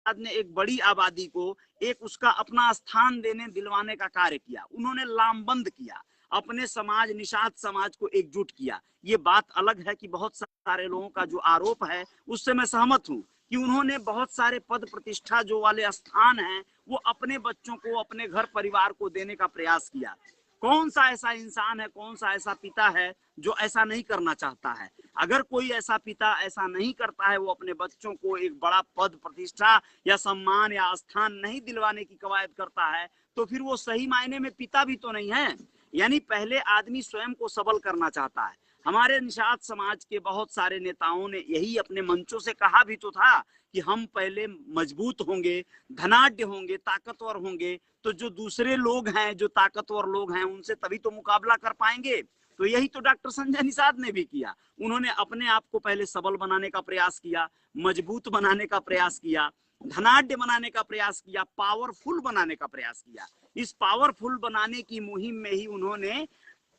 ने एक बड़ी आबादी को एक उसका अपना स्थान देने दिलवाने का कार्य किया। उन्होंने लामबंद किया, अपने समाज निषाद समाज को एकजुट किया। ये बात अलग है कि बहुत सारे लोगों का जो आरोप है उससे मैं सहमत हूं कि उन्होंने बहुत सारे पद प्रतिष्ठा जो वाले स्थान हैं वो अपने बच्चों को, अपने घर परिवार को देने का प्रयास किया। कौन सा ऐसा इंसान है, कौन सा ऐसा पिता है जो ऐसा नहीं करना चाहता है? अगर कोई ऐसा पिता ऐसा नहीं करता है, वो अपने बच्चों को एक बड़ा पद प्रतिष्ठा या सम्मान या स्थान नहीं दिलवाने की कवायद करता है, तो फिर वो सही मायने में पिता भी तो नहीं है। यानी पहले आदमी स्वयं को सबल करना चाहता है। हमारे निषाद समाज के बहुत सारे नेताओं ने यही अपने मंचों से कहा भी तो था कि हम पहले मजबूत होंगे, धनाढ्य होंगे, ताकतवर होंगे, तो जो दूसरे लोग हैं, जो ताकतवर लोग हैं, उनसे तभी तो मुकाबला कर पाएंगे। तो यही तो डॉक्टर संजय निषाद ने भी किया। उन्होंने अपने आप को पहले सबल बनाने का प्रयास किया, मजबूत बनाने का प्रयास किया, धनाढ्य बनाने का प्रयास किया, पावरफुल बनाने का प्रयास किया। इस पावरफुल बनाने की मुहिम में ही उन्होंने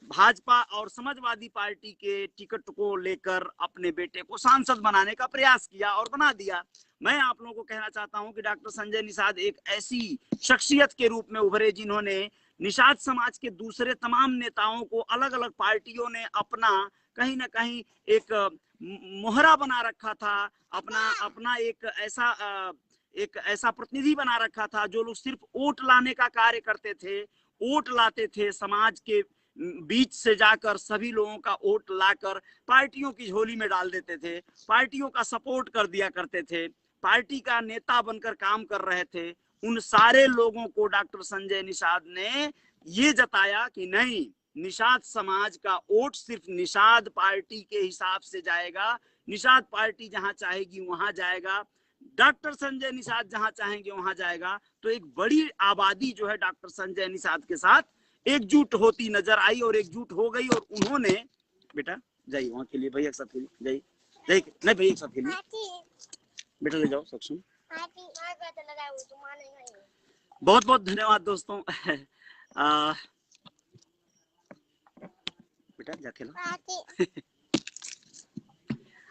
भाजपा और समाजवादी पार्टी के टिकट को लेकर अपने बेटे को सांसद बनाने का प्रयास किया और बना दिया। मैं आप लोगों को कहना चाहता हूं कि डॉक्टर संजय निषाद एक ऐसी शख्सियत के रूप में उभरे जिन्होंने निषाद समाज के दूसरे तमाम नेताओं को अलग अलग पार्टियों ने अपना कहीं ना कहीं एक मोहरा बना रखा था, अपना अपना एक ऐसा प्रतिनिधि बना रखा था जो लोग सिर्फ वोट लाने का कार्य करते थे, वोट लाते थे, समाज के बीच से जाकर सभी लोगों का वोट लाकर पार्टियों की झोली में डाल देते थे, पार्टियों का सपोर्ट कर दिया करते थे, पार्टी का नेता बनकर काम कर रहे थे। उन सारे लोगों को डॉक्टर संजय निषाद ने ये जताया कि नहीं, निषाद समाज का वोट सिर्फ निषाद पार्टी के हिसाब से जाएगा, निषाद पार्टी जहां चाहेगी वहां जाएगा, डॉक्टर संजय निषाद जहां चाहेंगे वहां जाएगा। तो एक बड़ी आबादी जो है डॉक्टर संजय निषाद के साथ एकजुट होती नजर आई और एकजुट हो गई। और उन्होंने, बेटा जाइए वहां के लिए, भैया के साथ खेलिए, जाइए जाइए, नहीं भैया के साथ खेलिए, बेटा ले जाओ सक्षम। बहुत बहुत धन्यवाद दोस्तों। बेटा जा खेलो।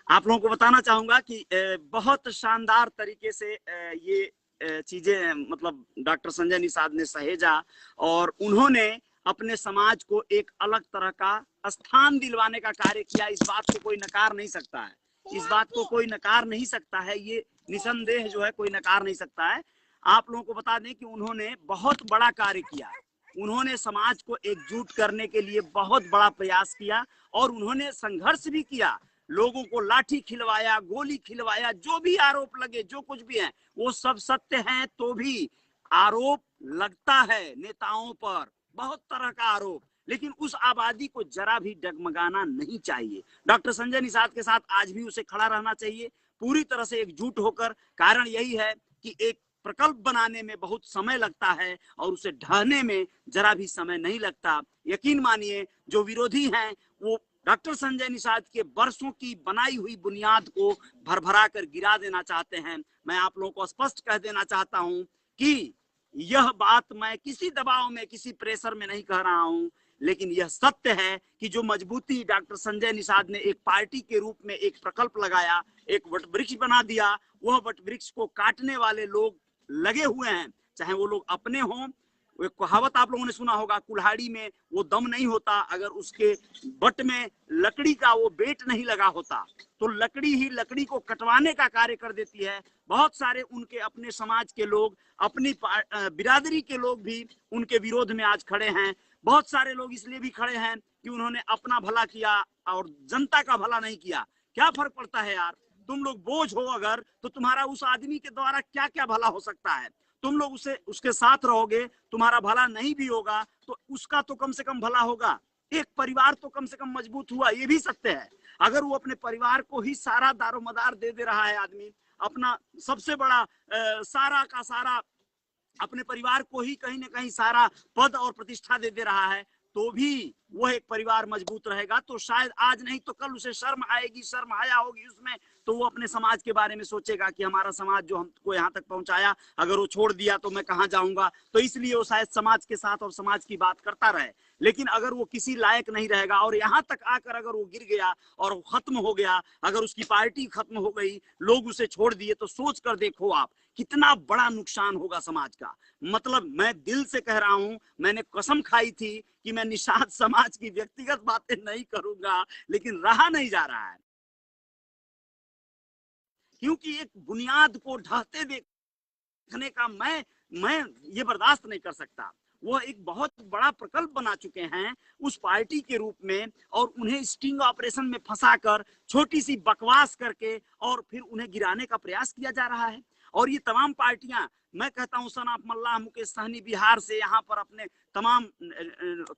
आप लोगों को बताना चाहूंगा कि बहुत शानदार तरीके से ये चीजें मतलब डॉक्टर संजय निषाद ने सहेजा और उन्होंने अपने समाज को एक अलग तरह का स्थान दिलवाने का कार्य किया। इस बात को कोई नकार नहीं सकता है, इस बात को कोई नकार नहीं सकता है, ये निसंदेह जो है कोई नकार नहीं सकता है। आप लोगों को बता दें कि उन्होंने बहुत बड़ा कार्य किया, उन्होंने समाज को एकजुट करने के लिए बहुत बड़ा प्रयास किया और उन्होंने संघर्ष भी किया, लोगों को लाठी खिलवाया, गोली खिलवाया। जो भी आरोप लगे, जो कुछ भी है वो सब सत्य है, तो भी आरोप लगता है नेताओं पर, बहुत तरह का आरोप, लेकिन उस आबादी को जरा भी डगमगाना नहीं चाहिए। डॉक्टर संजय निषाद के साथ आज भी उसे खड़ा रहना चाहिए, पूरी तरह से एकजुट होकर। कारण यही है कि एक प्रकल्प बनाने में बहुत समय लगता है और उसे ढहने में जरा भी समय नहीं लगता। यकीन मानिए, जो विरोधी हैं वो डॉक्टर संजय निषाद के वर्षों की बनाई हुई बुनियाद को भरभरा कर गिरा देना चाहते हैं। मैं आप लोगों को स्पष्ट कह देना चाहता हूं कि यह बात मैं किसी दबाव में, किसी प्रेशर में नहीं कह रहा हूं, लेकिन यह सत्य है कि जो मजबूती डॉक्टर संजय निषाद ने एक पार्टी के रूप में एक प्रकल्प लगाया, एक वटवृक्ष बना दिया, वह वटवृक्ष को काटने वाले लोग लगे हुए हैं, चाहे वो लोग अपने हों। एक कहावत आप लोगों ने सुना होगा, कुल्हाड़ी में वो दम नहीं होता अगर उसके बट में लकड़ी का वो बेट नहीं लगा होता, तो लकड़ी ही लकड़ी को कटवाने का कार्य कर देती है। बहुत सारे उनके अपने समाज के लोग, अपनी बिरादरी के लोग भी उनके विरोध में आज खड़े हैं। बहुत सारे लोग इसलिए भी खड़े हैं कि उन्होंने अपना भला किया और जनता का भला नहीं किया। क्या फर्क पड़ता है यार, तुम लोग बोझ हो अगर, तो तुम्हारा उस आदमी के द्वारा क्या क्या भला हो सकता है। तुम लोग उसके साथ रहोगे, तुम्हारा भला नहीं भी होगा तो उसका तो कम से कम भला होगा। एक परिवार तो कम से कम मजबूत हुआ, ये भी सत्य है। अगर वो अपने परिवार को ही सारा दारोमदार दे रहा है, आदमी अपना सबसे बड़ा सारा का सारा अपने परिवार को ही कहीं ना कहीं सारा पद और प्रतिष्ठा दे रहा है, तो भी वह एक परिवार मजबूत रहेगा, तो शायद आज नहीं तो कल उसे शर्म आएगी, शर्म हया होगी उसमें, तो वो अपने समाज के बारे में सोचेगा कि हमारा समाज जो हमको यहाँ तक पहुंचाया, अगर वो छोड़ दिया तो मैं कहाँ जाऊंगा। तो इसलिए वो शायद समाज के साथ और समाज की बात करता रहे। लेकिन अगर वो किसी लायक नहीं रहेगा और यहाँ तक आकर अगर वो गिर गया और खत्म हो गया, अगर उसकी पार्टी खत्म हो गई, लोग उसे छोड़ दिए, तो सोच कर देखो आप कितना बड़ा नुकसान होगा समाज का। मतलब मैं दिल से कह रहा हूं, मैंने कसम खाई थी कि मैं निषाद समाज की व्यक्तिगत बातें नहीं करूंगा, लेकिन रहा नहीं जा रहा है, क्योंकि एक बुनियाद को ढहते देखने का मैं ये बर्दाश्त नहीं कर सकता। वो एक बहुत बड़ा प्रकल्प बना चुके हैं उस पार्टी के रूप में, और उन्हें स्टिंग ऑपरेशन में फंसाकर छोटी सी बकवास करके और फिर उन्हें गिराने का प्रयास किया जा रहा है। और ये तमाम पार्टियां, मैं कहता हूं सना मल्लाह, मुकेश सहनी बिहार से यहाँ पर अपने तमाम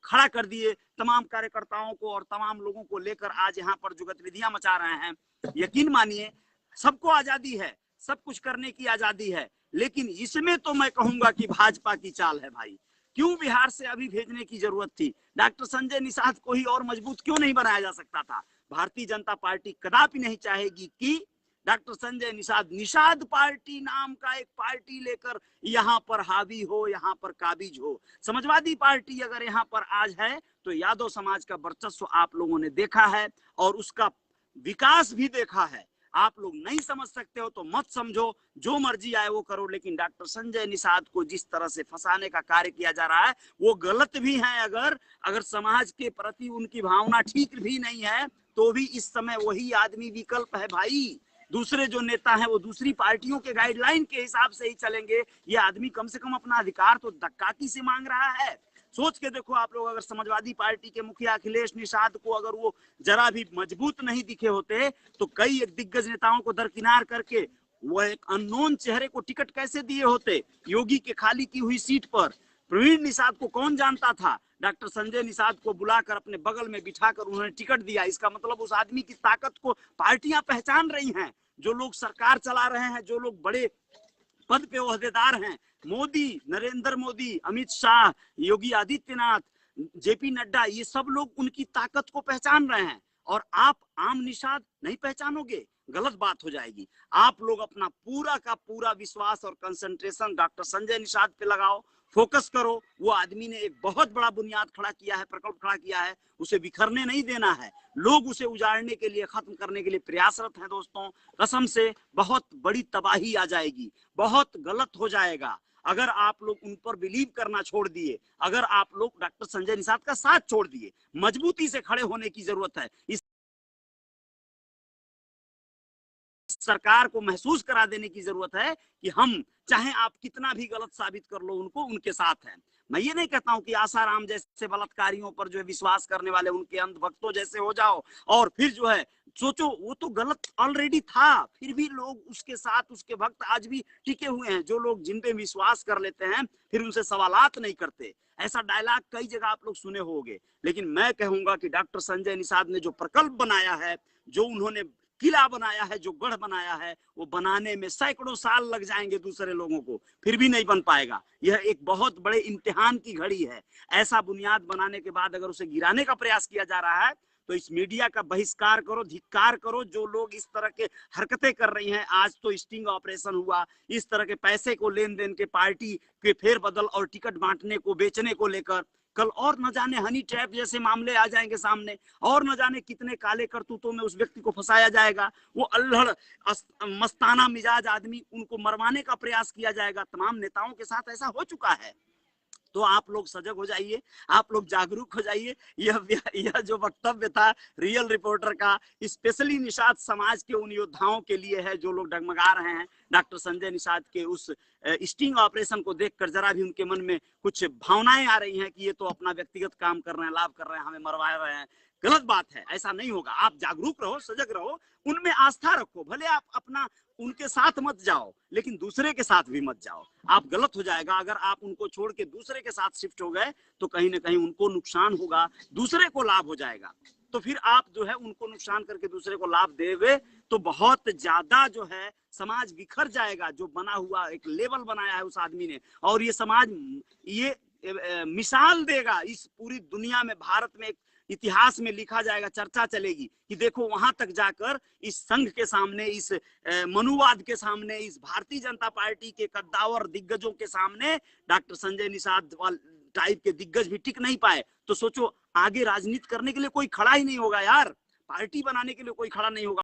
खड़ा कर दिए तमाम कार्यकर्ताओं को और तमाम लोगों को लेकर आज यहाँ पर जो गतिविधियां मचा रहे हैं। यकीन मानिए सबको आजादी है, सब कुछ करने की आजादी है, लेकिन इसमें तो मैं कहूंगा कि भाजपा की चाल है भाई। क्यों बिहार से अभी भेजने की जरूरत थी? डॉक्टर संजय निषाद को ही और मजबूत क्यों नहीं बनाया जा सकता था? भारतीय जनता पार्टी कदापि नहीं चाहेगी कि डॉक्टर संजय निषाद पार्टी नाम का एक पार्टी लेकर यहाँ पर हावी हो, यहाँ पर काबिज हो। समाजवादी पार्टी अगर यहाँ पर आज है तो यादव समाज का वर्चस्व आप लोगों ने देखा है और उसका विकास भी देखा है। आप लोग नहीं समझ सकते हो तो मत समझो, जो मर्जी आए वो करो, लेकिन डॉक्टर संजय निषाद को जिस तरह से फंसाने का कार्य किया जा रहा है वो गलत भी है। अगर समाज के प्रति उनकी भावना ठीक भी नहीं है तो भी इस समय वही आदमी विकल्प है भाई। दूसरे जो नेता हैं वो दूसरी पार्टियों के गाइडलाइन के हिसाब से ही चलेंगे। ये आदमी कम से कम अपना अधिकार तो धक्काकी से मांग रहा है। सोच के देखो आप लोग, अगर समाजवादी पार्टी के मुखिया अखिलेश निषाद को अगर वो जरा भी मजबूत नहीं दिखे होते तो कई एक दिग्गज नेताओं को दरकिनार करके वो एक अननोन चेहरे को टिकट कैसे दिए होते योगी के खाली की हुई सीट पर। प्रवीण निषाद को कौन जानता था? डॉक्टर संजय निषाद को बुलाकर अपने बगल में बिठाकर उन्होंने टिकट दिया। इसका मतलब उस आदमी की ताकत को पार्टियां पहचान रही हैं। जो लोग सरकार चला रहे हैं, जो लोग बड़े पद पे ओहदेदार हैं, मोदी, नरेंद्र मोदी, अमित शाह, योगी आदित्यनाथ, जेपी नड्डा, ये सब लोग उनकी ताकत को पहचान रहे हैं। और आप आम निषाद नहीं पहचानोगे, गलत बात हो जाएगी। आप लोग अपना पूरा का पूरा विश्वास और कंसंट्रेशन डॉक्टर संजय निषाद पे लगाओ, फोकस करो। वो आदमी ने एक बहुत बड़ा बुनियाद खड़ा किया है, प्रकल्प खड़ा किया है, उसे बिखरने नहीं देना है। लोग उसे उजाड़ने के लिए, खत्म करने के लिए प्रयासरत हैं दोस्तों। कसम से बहुत बड़ी तबाही आ जाएगी, बहुत गलत हो जाएगा अगर आप लोग उन पर बिलीव करना छोड़ दिए, अगर आप लोग डॉक्टर संजय निषाद का साथ छोड़ दिए। मजबूती से खड़े होने की जरूरत है। इस सरकार को महसूस करा देने की जरूरत है कि हम चाहे आप कितना भी गलत साबित कर लो उनको, उनके साथ हैं। मैं ये नहीं कहता हूं कि आसाराम जैसे बलात्कारियों पर जो है विश्वास करने वाले उनके अंधभक्तों जैसे हो जाओ और फिर जो है सोचो वो तो गलत ऑलरेडी था, फिर भी लोग उसके साथ, उसके भक्त आज भी टिके हुए हैं। जो लोग जिन पे विश्वास कर लेते हैं फिर उनसे सवालात नहीं करते। ऐसा डायलॉग कई जगह आप लोग सुने होंगे। लेकिन मैं कहूंगा कि डॉक्टर संजय निषाद ने जो प्रकल्प बनाया है, जो उन्होंने किला बनाया है, जो गढ़ बनाया है, वो बनाने में सैकड़ों साल लग जाएंगे दूसरे लोगों को, फिर भी नहीं बन पाएगा। यह एक बहुत बड़े इम्तिहान की घड़ी है। ऐसा बुनियाद बनाने के बाद अगर उसे गिराने का प्रयास किया जा रहा है तो इस मीडिया का बहिष्कार करो, धिक्कार करो। जो लोग इस तरह के हरकतें कर रही हैं, आज तो स्टिंग ऑपरेशन हुआ, इस तरह के पैसे को लेन देन के, पार्टी के फेरबदल और टिकट बांटने को, बेचने को लेकर, कल और न जाने हनी ट्रैप जैसे मामले आ जाएंगे सामने, और न जाने कितने काले करतूतों में उस व्यक्ति को फंसाया जाएगा। वो अल्हड़ मस्ताना मिजाज आदमी, उनको मरवाने का प्रयास किया जाएगा। तमाम नेताओं के साथ ऐसा हो चुका है। तो आप लोग सजग हो जाइए, आप लोग जागरूक हो जाइए। यह जो वक्तव्य था रियल रिपोर्टर का, स्पेशली निषाद समाज के उन योद्धाओं के लिए है जो लोग डगमगा रहे हैं डॉक्टर संजय निषाद के उस स्टिंग ऑपरेशन को देखकर। जरा भी उनके मन में कुछ भावनाएं आ रही हैं कि ये तो अपना व्यक्तिगत काम कर रहे हैं, लाभ कर रहे हैं, हमें मरवा रहे हैं। गलत बात है, ऐसा नहीं होगा। आप जागरूक रहो, सजग रहो, उनमें आस्था रखो। भले आप अपना उनके साथ मत जाओ लेकिन दूसरे के साथ भी मत जाओ। आप गलत हो जाएगा अगर आप उनको छोड़ के दूसरे के साथ शिफ्ट हो गए तो कहीं ना कहीं उनको नुकसान होगा, दूसरे को लाभ हो जाएगा। तो फिर आप जो है उनको नुकसान करके दूसरे को लाभ देवे तो बहुत ज्यादा जो है समाज बिखर जाएगा। जो बना हुआ एक लेवल बनाया है उस आदमी ने, और ये समाज, ये मिसाल देगा इस पूरी दुनिया में, भारत में एक इतिहास में लिखा जाएगा, चर्चा चलेगी कि देखो वहां तक जाकर इस संघ के सामने, इस मनुवाद के सामने, इस भारतीय जनता पार्टी के कद्दावर दिग्गजों के सामने डॉक्टर संजय निषाद टाइप के दिग्गज भी टिक नहीं पाए। तो सोचो आगे राजनीति करने के लिए कोई खड़ा ही नहीं होगा यार, पार्टी बनाने के लिए कोई खड़ा नहीं होगा।